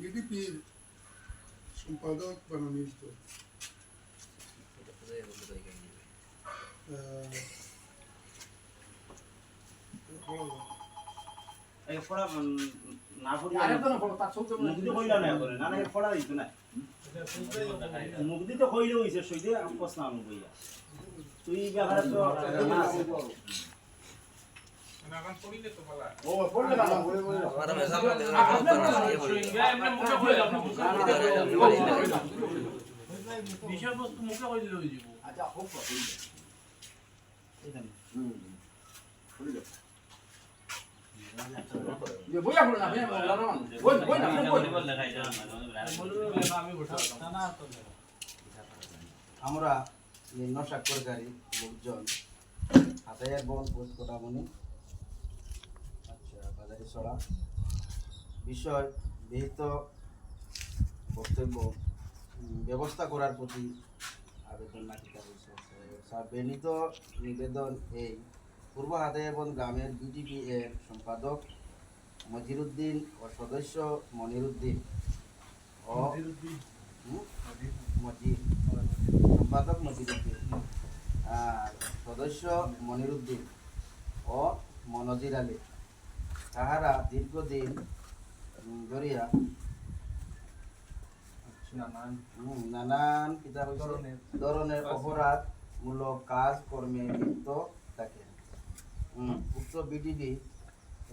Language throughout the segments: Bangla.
বিডিপির সম্পাদক মনোনীত এই ফড়া না করি আরে তো না ফড়া তার সঙ্গে মুক্তি কইলা না করে না না ফড়া হইতো না মুক্তি তো কইলে হইছে সইতে আমি প্রশ্ন আনু কইয়া তুই ব্যাপারে তো না আছে না গান পড়িলে তো বলা ও পড়লে না আমরা মেজাম না এমনি মুখে কইলাম না বিষয়বস্তু মুখে কইলে হই যাব আচ্ছা হোক এইখানে পড়িলে ये बोया बोलना है बोलना ना बोल ना बोल লেখাই দাও না আমি বসাতাম না তো আমরা নিম্ন স্বাক্ষরকারী লোকজন হাতায়ের বল পোস্ট কোটামনি আচ্ছা বাজারে ছড়া বিষয় বিহিত বক্তব্য ব্যবস্থা করার প্রতি আবেদন রাখিতে হয়েছে স্যার বেনিত নিবেদন এই পূর্ব হাতায়াবন গ্রামের বিডিপি এর সম্পাদক মজিরুদ্দিন ও সদস্য মনিরুদ্দিন ও সম্পাদক মজিরুদ্দিন আর সদস্য মনিরুদ্দিন ও মনজির আলী তাহারা দীর্ঘদিন ধরিয়া নানান ধরনের অপরাধমূলক কাজ কর্মে লিপ্ত থাকে উক্ত বিডিডি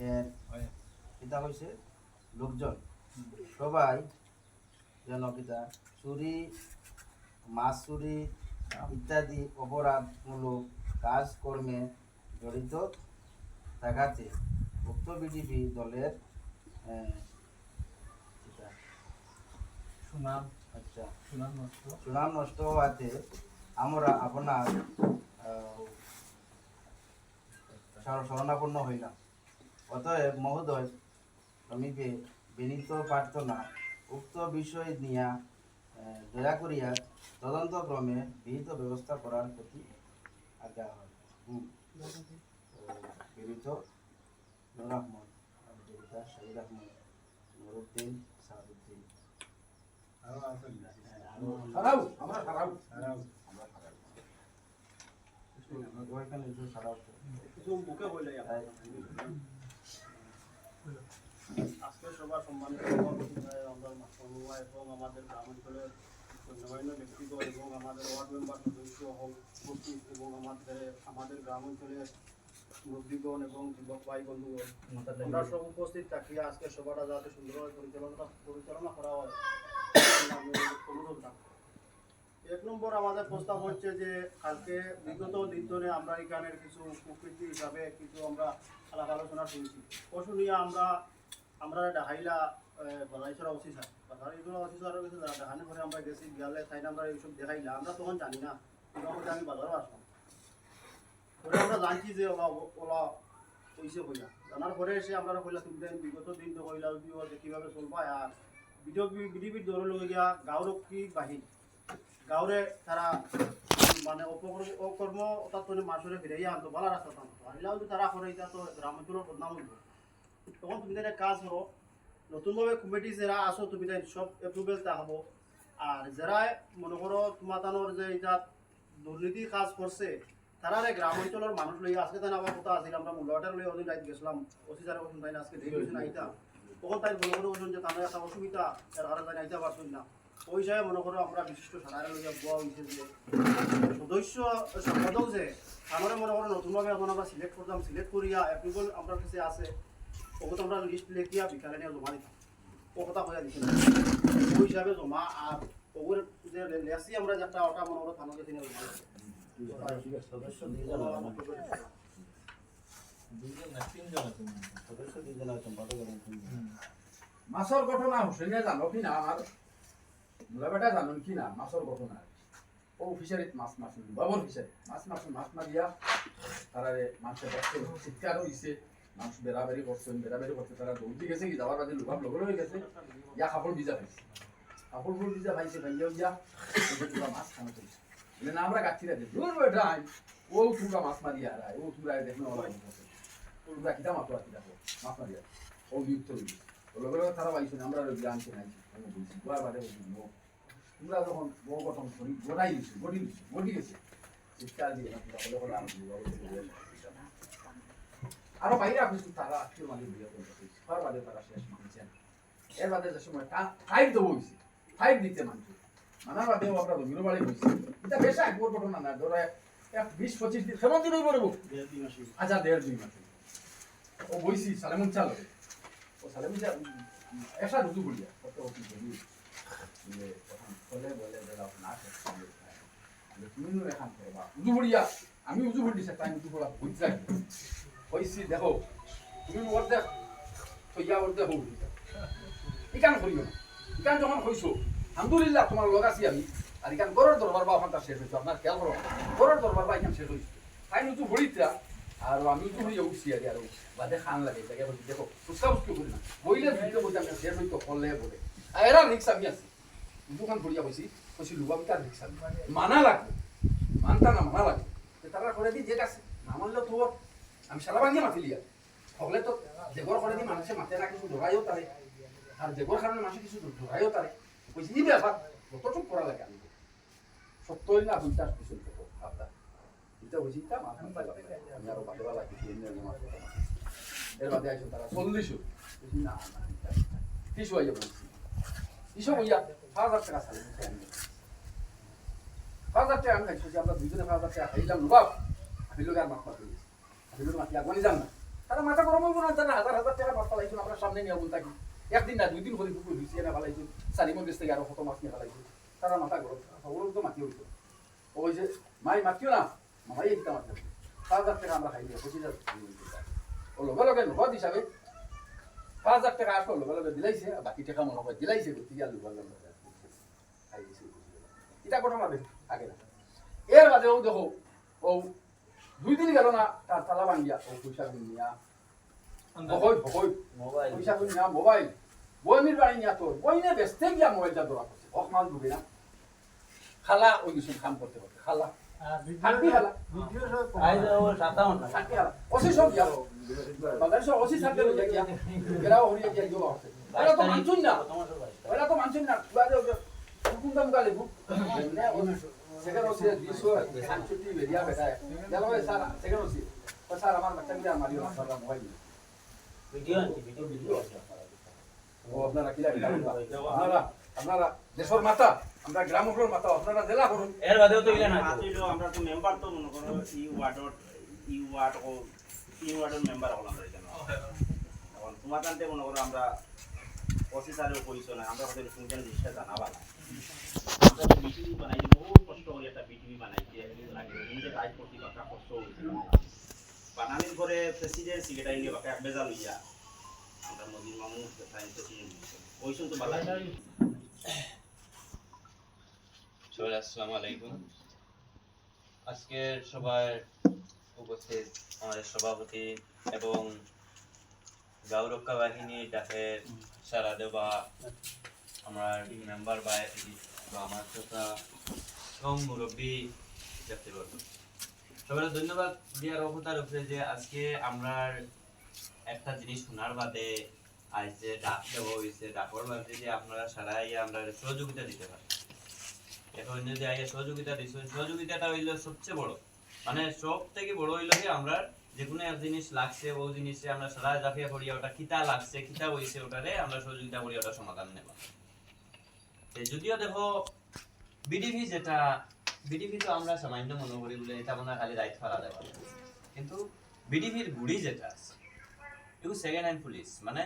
এর এটা হয়েছে লোকজন সবাই যেন কিতা চুরি মাছ চুরি ইত্যাদি অপরাধমূলক কাজ কর্মে জড়িত থাকাতে উক্ত বিডিপি দলের সুনাম নষ্ট হওয়াতে আমরা আপনার শরণাপন্ন হইলাম। অতএব মহোদয় শ্রমিকে বিনীত প্রার্থনা উক্ত বিষয় নিয়া দয়া করিয়া তদন্তক্রমে বিহিত ব্যবস্থা করার প্রতি আজ্ঞা হয়। বিনীত নুর আহমদ শহীদ আহমদ নুরুদ্দিন সাদুদ্দিন আজকে সবার সম্মানিত এবং আমাদের গ্রামাঞ্চলের গণ্যমান্য ব্যক্তিগণ এবং আমাদের ওয়ার্ড মেম্বার সদস্য উপস্থিত এবং আমাদের গ্রামাঞ্চলের মুরব্বীগণ এবং যুবক ভাই বন্ধুগণ আমরা সব উপস্থিত থাকিয়া আজকে সভাটা যাতে সুন্দরভাবে পরিচালনা করা হয় আমি অনুরোধ রাখবো। এক নম্বর আমাদের প্রস্তাব হচ্ছে যে কালকে বিগত দিন ধরে আমরা এখানের কিছু প্রকৃতি হিসাবে কিছু আমরা আলাপ আলোচনা শুনছি পশু নিয়ে আমরা ডাহাইলা বাজাইছড়া অফিসার বাজাইছড়া অফিসারের কাছে ডাহানি করে আমরা গেছি গেলে তাই আমরা এইসব দেখাইলা আমরা তখন জানি না মোটামুটি আমি বাজারও আসলাম পরে আমরা জানছি যে ওলা হয়েছে কইলা জানার পরে এসে আমরা কইলা তুমি বিগত দিন তো কইলা কীভাবে চলবা আর বিডিপির দৌড় লগে গিয়া গাঁওরক্ষী বাহিনী গাঁওরে তারা মানে অকর্ম অর্থাৎ মাসরে ফিরাইয়া আনতো ভালো রাস্তা টানতো আহিলাও যদি তারা করে এটা তো গ্রামাঞ্চলের বদনাম হইব তখন তুমি তাই কাজ করো নতুনভাবে কমিটি যারা আসো তুমি তাই সব এপ্রুভেল তা হবো আর যারা মনে করো তোমার তানোর যে এটা দুর্নীতি কাজ করছে তারা গ্রামাঞ্চলের মানুষ লইয়া আজকে তাই আমার কথা আছিল আমরা মূল্যটার লইয়া ওদিন রাইত গেছিলাম অফিসারের কথা তাই আজকে দেখে গেছি না আইতা তখন তাই মনে করো যে তাদের একটা অসুবিধা এর কারণে তাই আইতা পারছেন না ওই হিসাবে মনে করো আমরা বিশিষ্ট সাধারণ লইয়া বোয়া হয়েছে যে সদস্য সম্পাদক যে আমরা মনে করো নতুনভাবে এখন আমরা সিলেক্ট করতাম সিলেক্ট করিয়া অ্যাপ্রুভাল আমরা কাছে আছে ওগুলো আমরা লিস্ট লিখিয়া বিকালে নিয়ে জমা দিতাম ও কথা কইয়া দিচ্ছি ওই হিসাবে জমা আর ওগুর যে লেসি আমরা যেটা ওটা মনে করো থানাকে তিনি জমা দিচ্ছি সদস্য মাছর ঘটনা হোসেনে জানো কি না আমার বেটা জানুন কি না মাছর ঘটনা ও ফিশারিত মাছ বাবর ফিশারি মাছ মারিয়া তারা মাছের চিৎকার হয়েছে মাছ বেড়াবেড়ি করছে তারা দৌড়ি গেছে কি যাওয়ার বাদে লুকাম লগর হয়ে গেছে ইয়া কাপড় ভিজা পাইছে কাপড় ভিজা পাইছে ভাইয়াও ইয়া মাছ খানা করছে না আমরা গাছিরা দিই দূর বেটা ও তুরা মাছ মারিয়া ও তুরা দেখুন ওরা কিতা মাছ মারিয়া ও বিউত্তর লগে লগে তারা পাইছো না আমরা বিয়া আনছি নাই আমি বলছি গোয়ার বাদে বলছি তোমরা যখন বউ গঠন করি গোটাই দিচ্ছি গটি গেছে শিক্ষা দিয়ে হলে হলে আমি আরো বাইরে আসছি তারা আত্মীয় মানে বিয়ে করতে গোয়ার বাদে তারা শেষ মানছেন এর বাদে যে সময় ফাইভ দেবো হয়েছে ফাইভ দিতে মানছে মানার বাদেও আমরা জমির বাড়ি হয়েছে এটা বেশ একবার ঘটনা না ধরো 20-25 দিন কেমন দিন হইব আচ্ছা 1.5-2 মাস ও বইছি সালেমন চাল ও সালেমন চাল এসা রুজু বলিয়া কত অতি বলি বলে তখন বলে দাও না তুমি নো এখান করবা রুজু বলিয়া আমি রুজু বলি সে টাইম রুজু বলা বুঝতে লাগি হইছি দেখো তুমি ওরতে তো ইয়া ওরতে হই ইকান করিও না ইকান যখন হইছো আলহামদুলিল্লাহ তোমার লগ আছি আমি আর ইকান গরর দরবার বা ওখানটা শেষ হইছো আপনার খেয়াল করো গরর দরবার বা ইকান শেষ হইছো তাই রুজু বলিতা আর আমি তো হইয়া উঠছি আর বাদে খান লাগে তাকে বলি দেখো ফুসকা ফুসকি করি না বইলে ভিডিও বলতে আমি শেষ হইতো করলে বলে আর এরা রিক্সা আমি আছি দুখান ভরিয়া বসি বসি লুবাম তার রিক্সা মানা লাগবে মানতা না মানা লাগবে তারা করে দি যেটা আছে না মানলেও তো আমি সারা ভাঙিয়ে মাতিলি আর হলে তো যেগর করে দি মানুষে মাতে না কিছু ধরাইও তারে আর যেগর কারণে মানুষে কিছু ধরাইও তারে বলছি ই ব্যাপার কতটুক করা লাগে আমি সত্যই না দুইটার পিছন থেকে আপনার এটা বুঝি তা মাথা আমি আরো বাদে বালা কিছু এর বাদে আইসো তারা 40 বুঝি না কিছু আইয়া বলছি কিছু হইয়া 5000 টাকা সালে আমি 5000 টাকা আমি খাইছি আমরা দুইজনে 5000 টাকা খাইলাম বাপ আমি লোক আর মাথা দিই আমি লোক মাথা আগনি যান না তারা মাথা গরম হইব না তারা 1000 টাকা মাথা লাইছো আমরা সামনে নিয়ে বলতা কি একদিন না দুই দিন করে পুকুর হইছে না ভালাইছো সালিমন দেশ থেকে আরো কত মাছ নিয়ে ভালাইছো তারা মাথা গরম ওগুলো তো মাটি হইতো ওই যে মাই মাতিও না মাই একটা মাটি 5000 টাকা আমরা খাইনি 25000 ও লগে লগে নগদ হিসাবে 5000 টাকা আসলো লগে লগে দিলাইছে বাকি টাকা মনে হয় দিলাইছে গতি আর লগে লগে খাই দিছে এটা ঘটনা বেশ আগে না এর বাদেও দেখো ও দুই দিন গেল না তার তালা ভাঙ্গিয়া ও পয়সা নিয়া মোবাইল পয়সা নিয়া মোবাইল বইমির বাড়ি নিয়া তোর বই নিয়ে বেচতে গিয়া মোবাইলটা ধরা করছে মাল ডুবে না খালা ওই কিছু কাম করতে করতে খালা অশি সব গিয়া বাজার সব অশি থাকতে গিয়া এরাও হরিয়া গিয়া গিয়ে আসছে ওরা তো মানছুন না হুকুমটা মুখালে সেখানে ওসি দিছো ছুটি বেরিয়া বেটায় গেল স্যার সেখানে ওসি স্যার আমার বাচ্চাকে মারিও না স্যার মোবাইল ভিডিও ও আপনারা কি লাগে আপনারা দেশের মাথা আমরা গ্রামের মাথা আপনারা জেলা করুন এর বাদেও তো ইলা না আতিলো আমরা তো মেম্বার তো মনে করো ই ওয়ার্ডের মেম্বার হলাম আমরা এখানে এখন তোমার কাছে মনে করো আমরা অফিসারেও পরিচয় না আমরা হয়তো শুনছেন জিনিসটা জানাবা না আমরা বিটিভি বানাই বহুত কষ্ট করে একটা বিটিভি বানাই যে লাগে নিজে কাজ করতে বাকা কষ্ট হইছে বানানোর পরে প্রেসিডেন্ট সেক্রেটারি নিয়ে বাকা বেজাল হইয়া আমরা মোদির মামু প্রেসিডেন্ট ওই শুনতে ভালো আসসালামু আলাইকুম। আজকের সভায় উপস্থিত আমাদের সভাপতি এবং গাঁওরক্ষা বাহিনীর ডাকে সারা দেওয়া আমার মেম্বার বা আমার শ্রোতা এবং মুরব্বী ব্যক্তিবর্গ সবাই ধন্যবাদ দেওয়ার অবতার উপরে যে আজকে আমরা একটা জিনিস শোনার বাদে আজ যে ডাক দেওয়া হয়েছে ডাকর বাদে যে আপনারা সারাই আমরা সহযোগিতা দিতে পারি এখন যদি আগে সহযোগিতা দিচ্ছেন সহযোগিতাটা হইলো সবচেয়ে বড় মানে সব থেকে বড় হইলো যে আমরা যে কোনো এক জিনিস লাগছে ওই জিনিসে আমরা সারা জাফিয়া করিয়া ওটা কিতা লাগছে কিতা হইছে ওটারে আমরা সহযোগিতা করি ওটা সমাধান নেব যদিও দেখো বিডিপি যেটা বিডিপি তো আমরা সামান্য মনে করি বলে এটা মনে খালি রাইট ফারা দেওয়া কিন্তু বিডিপির গুড়ি যেটা আছে এগুলো সেকেন্ড হ্যান্ড পুলিশ মানে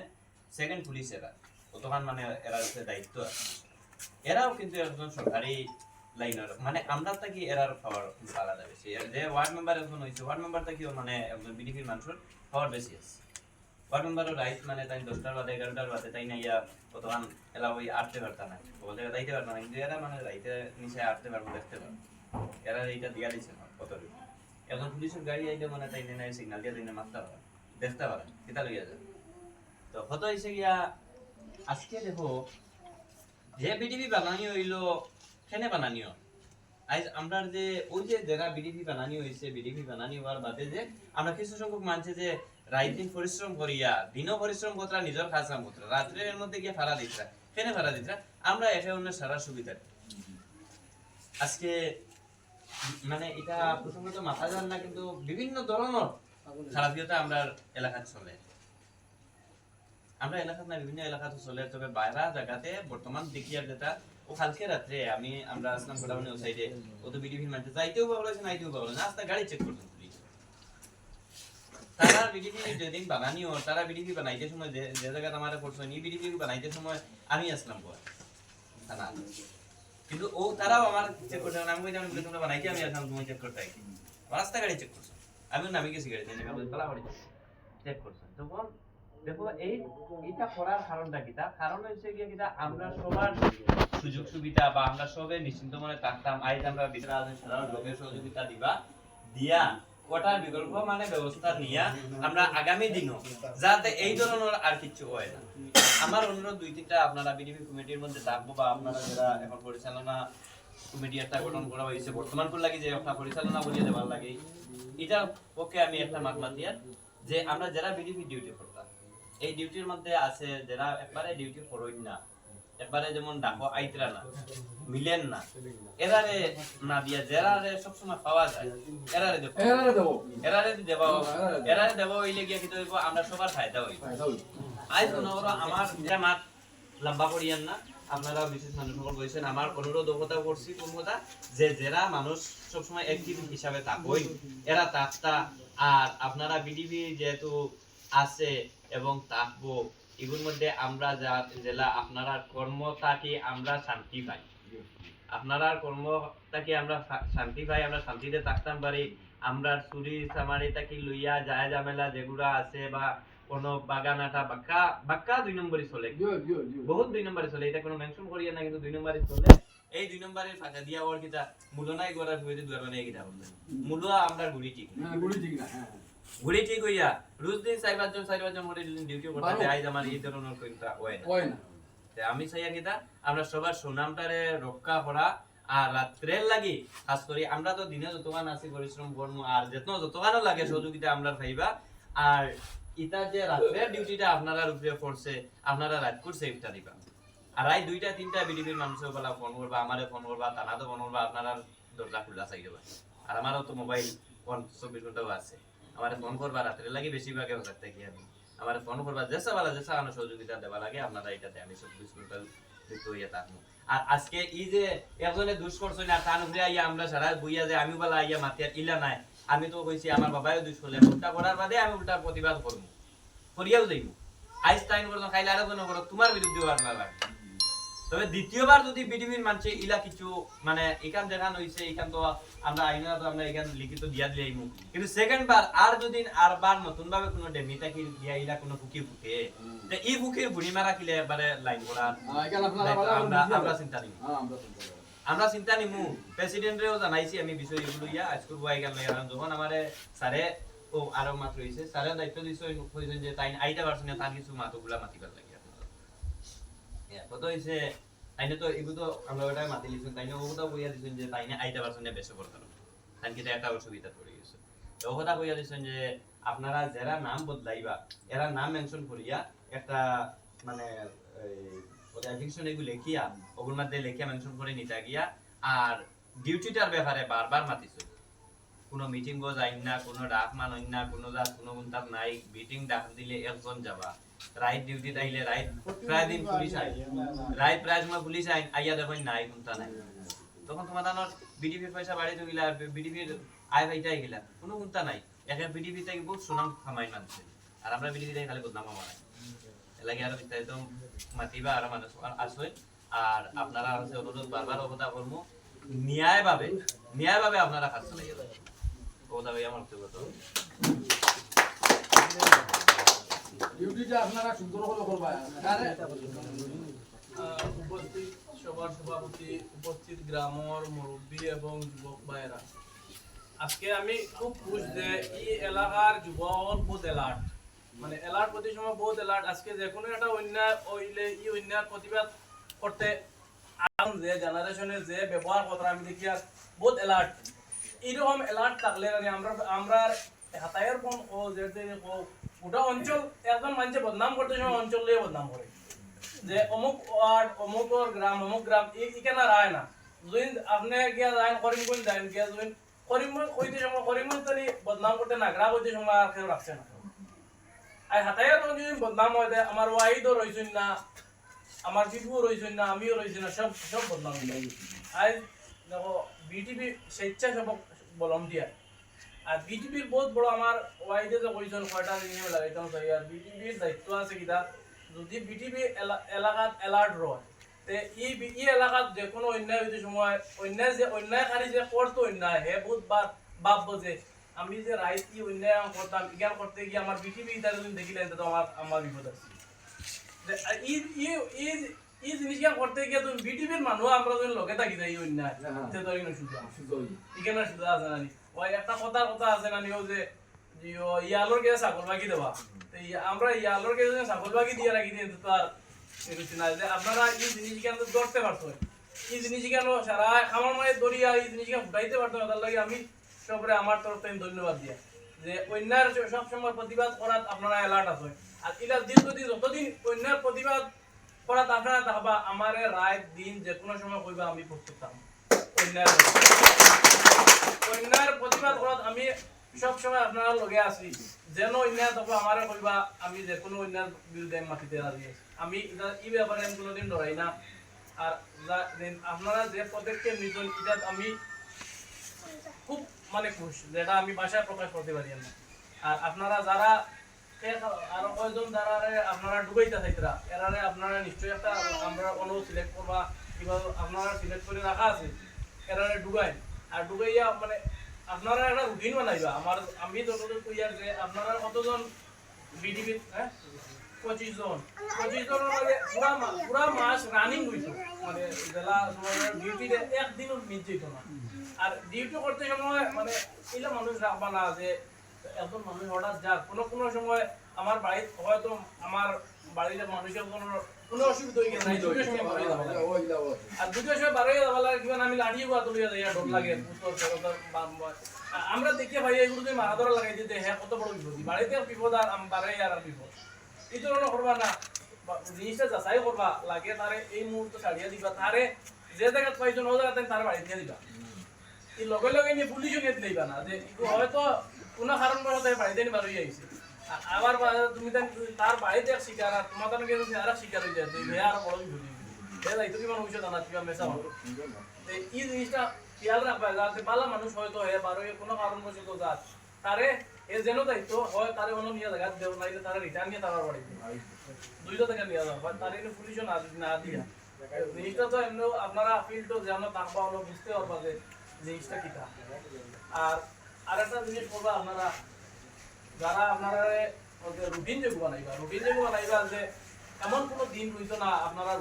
সেকেন্ড পুলিশ এরা কতক্ষণ মানে এরা দায়িত্ব আছে এরাও কিন্তু একজন সরকারি লাইনের মানে আমরা থাকি এরার পাওয়ার আলাদা বেশি যে ওয়ার্ড মেম্বার এখন হয়েছে ওয়ার্ড মেম্বার থাকিও মানে একজন বিডিপির মানুষের পাওয়ার বেশি আছে ওয়ার্ড মেম্বারের রাইট মানে তাই 10টার বাদে 11টার বাদে তাই না ইয়া কতক্ষণ এলা ওই আটতে পারতা না বলতে যাইতে পারতো না কিন্তু এরা মানে রাইতে নিচে আটতে পারবো দেখতে পারবো এরা এইটা দিয়া দিচ্ছে না কতটুকু এখন পুলিশের গাড়ি আইলে মানে তাই না সিগন্যাল দিয়ে দিনে মারতে পারে দেখতে পারে কিতা লইয়া যায় তো কত হয়েছে গিয়া আজকে দেখো যে বিডিপি বানানি হইলো কেনে বানানিও আজ আমরা যে ওই যে জায়গা বিডিপি বানানি হয়েছে বিডিপি বানানি হওয়ার বাদে যে আমরা কিছু সংখ্যক মানছে যে রাত দিন পরিশ্রম করিয়া দিনও পরিশ্রম করতরা নিজের খাসা মতো রাত্রের মধ্যে গিয়ে ভাড়া দিতরা কেন ভাড়া দিতরা আমরা একে অন্যের সারা সুবিধা আজকে মানে এটা প্রথমত মাথা যান না কিন্তু বিভিন্ন ধরনের খারাপিয়তা আমরা এলাকায় চলে আমরা এলাকাত না বিভিন্ন এলাকাতে চলে তবে বাইরা জায়গাতে বর্তমান দেখি আর যেটা ও কালকে রাত্রে আমরা আসলাম গোডাউনে ও সাইডে ও তো বিডিভির মাঝে যাইতেও পাবলো না আইতেও পাবলো না আস্তে গাড়ি চেক করতেন তারা বিডিভি যেদিন বানানিও তারা বিডিভি বানাইতে সময় যে জায়গাতে আমার করছেন এই বিডিভি বানাইতে সময় আমি আসলাম থানা কিন্তু ও তারাও আমার চেক করছে আমি কইতাম তোমরা বানাইতে আমি আসলাম তুমি চেক করতে আইছি রাস্তা গাড়ি চেক করছো আমি নামি গেছি গাড়ি নিয়ে আমি পালা বাড়ি চেক করছেন তখন দেখো এইটা করার কারণটা কি তা কারণ হচ্ছে কি কিটা আমরা সবার সুযোগ সুবিধা বা আমরা সবে নিশ্চিন্ত মনে থাকতাম আইজ আমরা বিচার সাধারণ লোকের সহযোগিতা দিবা দিয়া ওটার বিকল্প মানে ব্যবস্থা নিয়া আমরা আগামী দিনও যাতে এই ধরনের আর কিছু হয় না আমার অনুরোধ 2-3টা আপনারা বিডিপি কমিটির মধ্যে থাকবো বা আপনারা যারা এখন পরিচালনা কমিটি একটা গঠন করা হয়েছে বর্তমান করে লাগে যে একটা পরিচালনা বলিয়ে দেওয়ার লাগে এটা ওকে আমি একটা মাতমাত দিয়া যে আমরা যারা বিডিপি ডিউটি করতাম এই ডিউটির মধ্যে আছে যারা একবারে ডিউটি করই না একবারে যেমন ডাকো আইতরা না মিলেন না এরারে না দিয়া যারারে সব সময় পাওয়া যায় এরারে দেব হইলে গিয়া কি হইব আমরা সবার ফায়দা হইব আজ নগর আমার মাত লম্বা করিয়েন না আপনারা বিশেষ মানুষ সকল বলছেন আমার অনুরোধ কথা করছি কোন কথা যে যারা মানুষ সবসময় অ্যাক্টিভ হিসাবে থাকই এরা থাকতা আর আপনারা বিডিবি যেহেতু আছে এবং থাকবো এগুলোর মধ্যে আমরা জেলা আপনারা কর্মটাকে আমরা শান্তি পাই আপনারা কর্মটাকে আমরা শান্তি পাই আমরা শান্তিতে থাকতাম পারি আমরা চুরি চামারি তাকে লইয়া যায় ঝামেলা যেগুলা আছে বা কোনো বাগানাটা বাক্কা 2 নম্বরই চলে বহুত 2 নম্বরই চলে এটা কোনো মেনশন করিয়া না কিন্তু 2 নম্বরই চলে এই 2 নম্বরের ফাঁকা দিয়া ওর কিটা মূলনাই গড়ার হইতে দুয়ার বানাই কিটা বললেন মূল আমরা গুড়ি ঠিক না ঘুরে ঠিক হইয়া রোজ দিন 4-5 জন মরে ডিউটি করতে আইজ আমার এই ধরনের কইতা হয় না আমি চাই কিটা আমরা সবার সুনামটারে রক্ষা করা আর রাত্রের লাগি খাস করি আমরা তো দিনে যতক্ষণ আছি পরিশ্রম করবো আর যতক্ষণ লাগে সহযোগিতা আমরা পাইবা আর ইটা যে রাত্রের ডিউটিটা আপনারা উপরে পড়ছে আপনারা রাত করে সেফটা দিবা আর রাত 2টা-3টা বিডিবির মানুষের বেলা ফোন করবা আমারে ফোন করবা তারা তো ফোন করবা আপনারা দরজা খোলা চাই দেবা আর আমারও তো মোবাইল 24 ঘন্টাও আছে আমারে ফোন করবা রাত্রে লাগি বেশিরভাগে হঠাৎ থেকে আমি আমারে ফোন করবা যেসা আমরা সহযোগিতা দেবা লাগে আপনারা এটাতে আমি 24 ঘন্টা যুক্ত হইয়া থাকবো আর আজকে এই যে একজনে দুষ করছেন আর তার উপরে আইয়া আমরা সারা বইয়া যে আমি বলা আইয়া মাতিয়ার ইলা নাই আমি তো কইছি আমার বাবাও দুষ করলে উল্টা করার বাদে আমি উল্টা প্রতিবাদ করবো করিয়াও যাইব আইনস্টাইন করলাম খাইলে আরো জন করো তোমার বিরুদ্ধে আর না লাগে তবে দ্বিতীয়বার যদি বিডিবির মানুষ ইলা কিছু মানে এখান দেখান হইছে এখান তো আমরা আইনা তো আমরা এখান লিখিত দিয়া দিলাইম কিন্তু সেকেন্ড বার আর যদি আরবার নতুন ভাবে কোনো ডেমিটা কি দিয়া ইলা কোনো ফুকি ফুকে তে এই ফুকির বুড়ি মারা কিলে এবারে লাইন করা আমরা চিন্তা নিই আমরা চিন্তা নিমু প্রেসিডেন্টরেও জানাইছি আমি বিষয়গুলো ইয়া আজকে বুয়াই গেল যখন আমারে স্যারে ও আরো মাত্র হইছে স্যারে দায়িত্ব দিছে কইছেন যে তাই আইটা পারছেন না তার কিছু মাতগুলা মাতিবার লাগে কত হইছে তাইনে তো এগুলো তো আমরা ওটাই মাতি লিখছেন তাইনে ওগুলো কইয়া দিছেন যে তাইনে আইটা পারছেন না বেশি করতে তাই কি একটা অসুবিধা পড়ে গেছে তো ওটা কইয়া দিছেন যে আপনারা যারা নাম বদলাইবা এরা নাম মেনশন করিয়া একটা মানে ওটা ডিকশন এগুলো লেখিয়া ওগুলোর মধ্যে লেখিয়া মেনশন করে নিতে গিয়া আর ডিউটিটার ব্যাপারে বারবার মাতিছে কোনো মিটিং গো যাই না কোনো ডাক মানই না কোনো জাত কোনো গুন্তার নাই মিটিং ডাক দিলে একজন যাবা রাইট ডিউটি আইলে রাইট প্রায় দিন পুলিশ আই রাইট প্রায় সময় পুলিশ আই আইয়া দেখুন নাই গুন্তা নাই তখন তোমার দানোর বিডিপির পয়সা বাড়ি তো গিলা বিডিপির আয় ভাইটাই গিলা কোনো গুন্তা নাই এখন বিডিপি থেকে বহুত সুনাম কামাই মানছে আর আমরা বিডিপি থেকে খালি বদনাম মারাই লাগে আর বিস্তারিত মাতিবা আর মানুষ আসবে আর আপনারা হচ্ছে অনুরোধ বারবার কথা বলবো ন্যায়ভাবে আপনারা কাজ চালিয়ে যাবেন কথা ভাই আমার তো কথা ডিউটিটা আপনারা সুন্দর করে করবা উপস্থিত সভার সভাপতি উপস্থিত গ্রামের মুরব্বী এবং যুবক ভাইয়েরা আজকে আমি খুব খুশি যে এই এলাকার যুবক বহুত এলার্ট মানে এলার্ট প্রতি সময় বহুত এলার্ট আজকে যে কোনো একটা অন্যায় হইলে এই অন্যায় প্রতিবাদ করতে যে জেনারেশনের যে ব্যবহার কথা আমি দেখি বহুত এলার্ট এইরকম এলার্ট থাকলে আমরা হাতায়ের কোন ও যে গোটা অঞ্চল একজন মানুষে বদনাম করতে সময় অঞ্চল লিয়ে বদনাম করে যে অমুক ওয়ার্ড অমুকর গ্রাম অমুক গ্রাম এখানে রায় না যদি আপনি গিয়া যান করিমগঞ্জ যান গিয়া যদি করিমগঞ্জ কইতে সময় করিমগঞ্জ তানি বদনাম করতে নাগরা কইতে সময় আর কেউ রাখছে না আর হাতাইয়া তো যদি বদনাম হয় যে আমার ওয়াইদও রইছেন না আমার বিবুও রইছেন না আমিও রইছি না সব সব বদনাম হয়ে আজ দেখো বিটিভি স্বেচ্ছাসেবক বলম দিয়া আর বিটিভির বহুত বড় আমার ওয়াইদে যে কইছেন কয়টা জিনিস লাগাইতাম চাই আর বিটিভির দায়িত্ব আছে কিটা যদি বিটিভি এলাকাত এলার্ট রয় তে এই এলাকাত যে কোনো অন্যায় হইতে সময় অন্যায়কারী যে করতো অন্যায় হে বহুত ভাববো যে আমি যে রাইট কি অন্যায় করতাম ইজ্ঞান করতে গিয়ে আমার বিটিভি ইতার যদি দেখিলেন তো আমার বিপদ আছে যে এই জিনিসটা করতে গিয়ে তুমি বিটিভির মানুষ আমরা যদি লগে থাকি যাই অন্যায় তে তো ইনো সুজা ইখানে সুজা আছে না ওই একটা কথা আছে না নিও যে ইয়ালোর কে ছাগল বাকি দেবা আমরা ইয়ালোর কে ছাগল বাকি দিয়ে রাখি দিই তো আর এরকম না যে আপনারা এই জিনিস কেন ধরতে পারতো এই জিনিস কেন সারা খামার মায়ের দরিয়া এই জিনিস কেন ফুটাইতে পারতো তার লাগে আমি সবরে আমার তরফ থেকে ধন্যবাদ দিয়া যে অন্যায়ের সবসময় প্রতিবাদ করার আপনারা অ্যালার্ট আছে আর এটা দীর্ঘদিন যতদিন অন্যায়ের প্রতিবাদ করার আপনারা থাকবা আমার রায় দিন যে কোনো সময় কইবা আমি প্রস্তুত থাকবো অন্যায়ের প্রতিবাদ করার আমি সব সময় আপনারা লগে আছি যেন অন্যায় তখন আমার কইবা আমি যে কোনো অন্যায়ের বিরুদ্ধে মাটিতে রাজি আছি আমি এই ব্যাপারে আমি কোনোদিন ডরাই না আর আপনারা যে পদক্ষেপ নিতেন এটা আমি খুব মানে খুশি যেটা আমি ভাষায় প্রকাশ করতে পারি না আর আপনারা যারা আরো কয়েকজন যারা আপনারা ডুবাইতে চাইতরা এরারে আপনারা নিশ্চয়ই একটা আমরা কোনো সিলেক্ট করবা কিভাবে আপনারা সিলেক্ট করে রাখা আছে এরারে ডুবাই আর ডুবাইয়া মানে আপনারা একটা রুটিন বানাইবা আমি যতদূর কইয়ার যে আপনারা কতজন বিডিবি 25 জনের মানে পুরা মাস রানিং হইতো মানে জেলা ডিউটিতে একদিনও মিস যেত না আর ডিউটি করতে সময় মানে এলা মানুষ রাখবা না যে একজন মানুষ হঠাৎ যাক কোনো সময় আমার বাড়িতে হয়তো আমার বাড়িতে মানুষের কোনো অসুবিধা হয়ে গেছে দুটোর সময় বাড়ি যাবো আর দুটোর সময় বাড়ি যাবো লাগে কিংবা আমি লাঠিয়ে গুয়া তুলিয়া যাই ডর লাগে আমরা দেখে ভাই এগুলো তুমি মাথা ধরা লাগাই দিতে হ্যাঁ কত বড় বিপদ বাড়িতে বিপদ আর বাড়াই আর বিপদ এই ধরনের করবা না জিনিসটা যাচাই করবা লাগে তারে এই মুহূর্তে ছাড়িয়ে দিবা তারে যে জায়গা পাইছো ও জায়গাতে তার বাড়ি দিয়ে দিবা এই লগে লগে নিয়ে পুলিশও নিয়ে দিবা না যে হয়তো কোনো কারণ বশত বাড়িতে নিয়ে বার হয়ে আইছে আবার তুমি তার বাড়িতে এক শিকার আর তোমার তার কাছে আর শিকার হয়ে যায় তুই আর বড় বিপদ এই দায়িত্ব কিমান হইছে জানা কিবা মেসা হবে এই জিনিসটা খেয়াল রাখবা যাতে ভালো মানুষ হয়তো হে বার হয়ে কোনো কারণ বশত যাত তারে এ যেন দায়িত্ব হয় তারে অন্য নিয়ে জায়গা দেও নাইলে তারা রিটার্ন নিয়ে তার বাড়ি দুইটা থেকে নিয়ে যাওয়া হয় তার এনে পুলিশও না দিয়া জিনিসটা তো এমনি আপনারা ফিল্ড তো যেন থাকবা হলো বুঝতে পারবা যে জিনিসটা কিটা আর একটা জিনিস করবা আপনারা যারা আপনারা রুটিন যেগুলো বানাইবা যে এমন কোনো দিন হইতো না আপনারা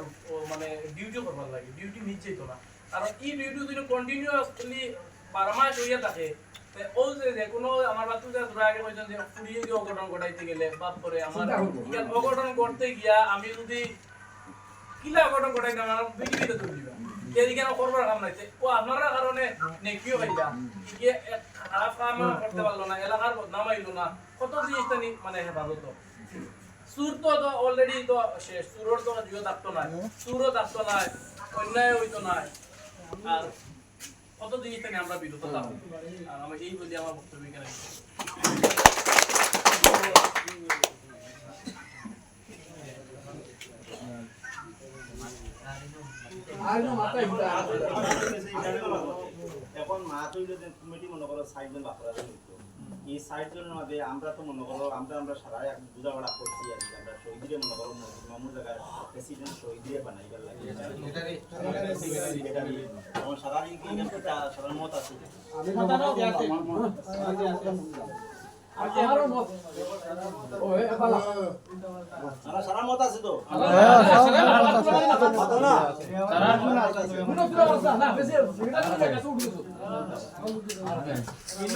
মানে ডিউটি করবার লাগে ডিউটি মিস যেত না কারণ এই ডিউটি যদি কন্টিনিউয়াসলি 12 মাস হইয়া থাকে ও যে কোনো আমার বাচ্চা তোরা আগে কইছেন যে ফুরিয়ে গিয়ে অঘটন ঘটাইতে গেলে বাপ করে আমার অঘটন করতে গিয়া আমি যদি কিলা অঘটন ঘটাই না আমার বিটিভিতে তুলে দিবা এদিকে না করবার কাম নাই ও আপনারা কারণে নেকিও হইলা কি খারাপ কাম করতে পারলো না এলাকার বদনাম হইলো না কত জিনিসটা মানে হেফাজত সুর তো অলরেডি তো শেষ সুরর তো জিও থাকতো না সুরও থাকতো না অন্যায় হইতো না আর কত জিনিসটা নিয়ে আমরা বিরত থাকবো আর আমি এই বলি আমার বক্তব্য এখানে এখন মাছ হইলে কমিটি মনে করো 60 জন বাপরা এই 60 জনের মধ্যে আমরা তো মনে করো আমরা সারা এক বুঝাপড়া করছি আর কি আমরা শহীদরে মনে করো মামুর জায়গায় প্রেসিডেন্ট শহীদরে বানাইবার লাগে এখন সারা দিন কি সারা মত আছে আমারও মত ওই বালা সারা মত আছে তো না বেশি